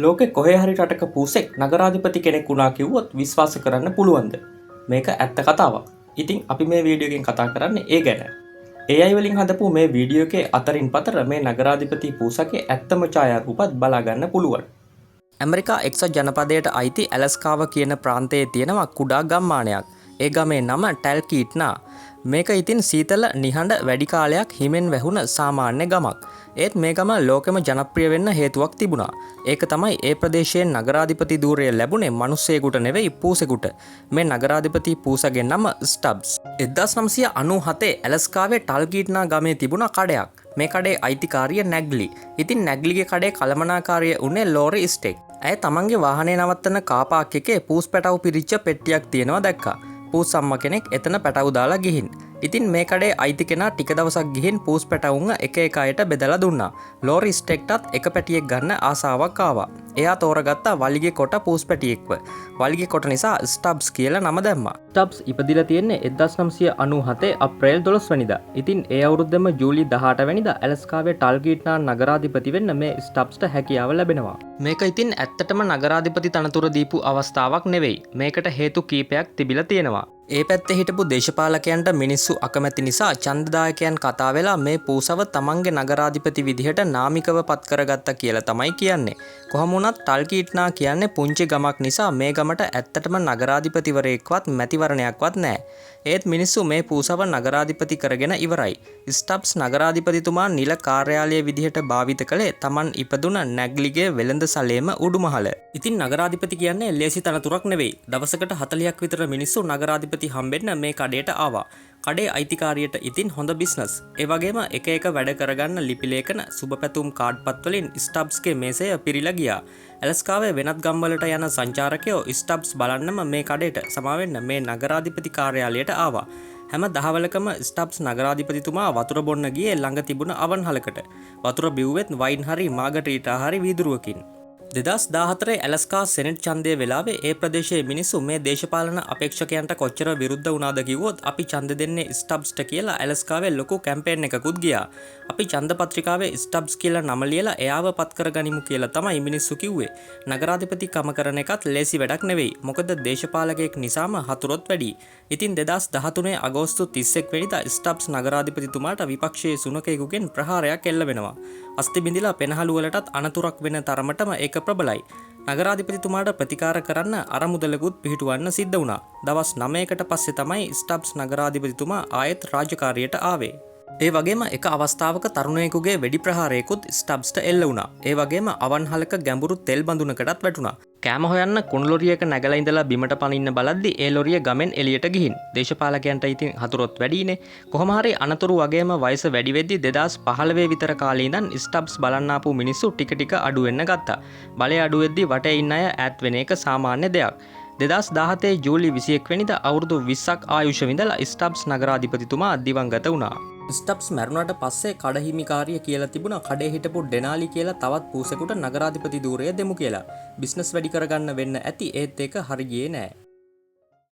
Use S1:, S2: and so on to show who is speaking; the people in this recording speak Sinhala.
S1: ලෝකෙ කොහේ හරි රටක පූසෙක් නගරාධිපති කෙනෙක් වුණා කිව්වොත් විශ්වාස කරන්න පුළුවන්ද? මේක ඇත්ත කතාවක්. ඉතින් අපි මේ වීඩියෝ එකෙන් කතා කරන්නේ ඒ ගැන. AI වලින් හදපු මේ වීඩියෝ එකේ අතරින් පතර මේ නගරාධිපති පූසකේ ඇත්තම ඡායාරූපත් බලා ගන්න පුළුවන්. ඇමරිකා එක්සත් ජනපදයට අයිති ඇලස්කාව කියන ප්‍රාන්තයේ තියෙනවා කුඩා ගම්මානයක්. ඒ ගමේ නම ටැල්කීට්නා. මේක ඉතින් සීතල නිහඬ වැඩි කාලයක් හිමෙන් වැහුණ සාමාන්‍ය ගමක්. ඒත් මේ ගම ලෝකෙම ජනප්‍රිය වෙන්න හේතුවක් තිබුණා. ඒක තමයි ඒ ප්‍රදේශයෙන් නගරාධිපති ධූරය ලැබුණේ මිනිස්සෙකුට නෙවෙයි පූසෙකුට. මේ නගරාධිපති පූසගේ නම ස්ටබ්ස්. 1997 ඇලස්කාවේ ටල්කීට්නා ගමේ තිබුණ කඩයක්. මේ කඩේ අයිතිකාරිය නැග්ලි. ඉතින් නැග්ලිගේ කඩේ කළමනාකාරිය උනේ ලෝරි ස්ටෙක්. ඇය තමන්ගේ වාහනේ නවත්තන කාපාක් එකේ පූස් පැටවු පිරිච්ච පෙට්ටියක් තියෙනවා දැක්කා. පූස් අම්ම කෙනෙක් එතන පැටවු දාලා ගිහින්. ඉතින් මේ කඩේ අයිති කෙනා ටික දවසක් ගිහින් පූස් පැටවුන් එක එක අයට බෙදලා දුන්නා. ලෝරි ස්ටෙක්ටත් එක පැටියෙක් ගන්න ආසාවක් ආවා. එයා තෝරගත්තා වලිගේ කොට පූස් පැටියෙක්ව. වලිගේ කොට නිසා ස්ටබ්ස් කියලා නම දැම්මා. ස්ටබ්ස් ඉපදිලා තියෙන්නේ 1997 අප්‍රේල් 12 වෙනිදා. ඉතින් ඒ අවුරුද්දම ජූලි 18 වෙනිදා ඇලස්කාවේ ටල්කීට්නා නගරාධිපති වෙන්න මේ ස්ටබ්ස්ට හැකියාව ලැබෙනවා. මේක ඉතින් ඇත්තටම නගරාධිපති තනතුර දීපු අවස්ථාවක් නෙවෙයි. මේකට හේතු කීපයක් තිබිලා තියෙනවා. ඒ පැත්තේ හිටපු දේශපාලකයන්ට මිනිස්සු අකමැති නිසා ඡන්දදායකයන් කතා වෙලා මේ පූසව තමන්ගේ නගරාධිපති විදිහට නාමිකව පත් කරගත්තා කියලා තමයි කියන්නේ. කොහොම වුණත් ටල්කීට්නා කියන්නේ පුංචි ගමක් නිසා මේ ගමට ඇත්තටම නගරාධිපතිවරයෙක්වත් මැතිවරණයක්වත් නැහැ. ඒත් මිනිස්සු මේ පූසව නගරාධිපති කරගෙන ඉවරයි. ස්ටබ්ස් නගරාධිපතිතුමා නිල කාර්යාලය විදිහට භාවිත කළේ තමන් ඉපදුන නැග්ලිගේ වෙළඳ සලේම උඩුමහල. ඉතින් නගරාධිපති කියන්නේ ලේසි තනතුරක් නෙවෙයි. දවසකට 40ක් විතර මිනිස්සු නගරාධිපති හම්බෙන්න මේ කඩේට ආවා. කඩේ අයිතිකාරියට ඉතින් හොඳ බිස්නස්. ඒ වගේම එක එක වැඩ කරගන්න ලිපි ලේඛන සුබපැතුම් කාඩ්පත් වලින් ස්ටබ්ස්ගේ මේසය පිරීලා ගියා. ඇලස්කාවේ වෙනත් ගම්වලට යන සංචාරකයෝ ස්ටබ්ස් බලන්නම මේ කඩේට සමාවෙන්න මේ නගරාධිපති කාර්යාලයට ආවා. හැම දහවලකම ස්ටබ්ස් නගරාධිපතිතුමා වතුර බොන්න ගියේ ළඟ තිබුණ අවන්හලකට. වතුර බිව්වෙත් වයින් හරි මාගටීටා හරි වීදුරුවකින්. 2014 ඇලස්කා සෙනෙට් ඡන්දය වෙලාවේ ඒ ප්‍රදේශයේ මිනිස්සු මේ දේශපාලන අපේක්ෂකයන්ට කොච්චර විරුද්ධ වුණාද කිව්වොත් අපි ඡන්ද දෙන්නේ ස්ටබ්ස්ට කියලා ඇලස්කාවේ ලොකු කැම්පේන් එකකුත් ගියා. අපි ඡන්ද පත්‍රිකාවේ ස්ටබ්ස් කියලා නම ලියලා එයාව පත් කරගනිමු කියලා තමයි මිනිස්සු කිව්වේ. නගරාධිපති කම කරන එකත් ලේසි වැඩක් නෙවෙයි. මොකද දේශපාලකයෙක් නිසාම හතුරොත් වැඩි. ඉතින් 2013 අගෝස්තු 31 වෙනිදා ස්ටබ්ස් නගරාධිපතිතුමාට විපක්ෂයේ සුනකයෙකුගෙන් ප්‍රහාරයක් එල්ල වෙනවා. අස්ති බිඳිලා පෙනහළු වලටත් අනතුරක් වෙන තරමටම ඒක ප්‍රබලයි. නගරාධිපතිතුමාට ප්‍රතිකාර කරන්න අරමුදලකුත් පිහිටුවන්න සිද්ධ වුණා. දවස් 9කට පස්සේ තමයි ස්ටබ්ස් නගරාධිපතිතුමා ආයෙත් රාජකාරියට ආවේ. ඒ වගේම එක අවස්ථාවක තරුණයෙකුගේ වෙඩි ප්‍රහාරයකුත් ස්ටබ්ස්ට එල්ල වුණා. ඒ වගේම අවන්හලක ගැඹුරු තෙල් බඳුනකටත් වැටුණා. කෑම හොයන්න කුණු ලොරියක නැගලා ඉඳලා බිමට පනින්න බලද්දි ඒ ලොරිය ගමෙන් එළියට ගිහින් දේශපාලකයන්ට ඉතින් හතුරොත් වැඩිනේ. කොහොම හරි අනතුරු වගේම වයස වැඩි වෙද්දි 2015 විතර කාලේ ඉඳන් ස්ටබ්ස් බලන්න ආපු මිනිස්සු ටික ටික අඩු වෙන්න ගත්තා. බලය අඩු වෙද්දි වටේ ඉන්න අය ඈත් වෙන එක සාමාන්‍ය දෙයක්. 2017 ජූලි 21 වෙනිදා අවුරුදු 20ක් ආයුෂ විඳලා ස්ටබ්ස් නගරාධිපතිතුමා දිවංගත වුණා. ස්ටබ්ස් මැරුණාට පස්සේ කඩහිමිකාරිය කියලා තිබුණා කඩේ හිටපු ඩෙනාලි කියලා තවත් පූසෙකුට නගරාධිපති ධූරය දෙමු කියලා. බිස්නස් වැඩි කරගන්න වෙන්න ඇති ඒත් ඒක හරි ගියේ නෑ.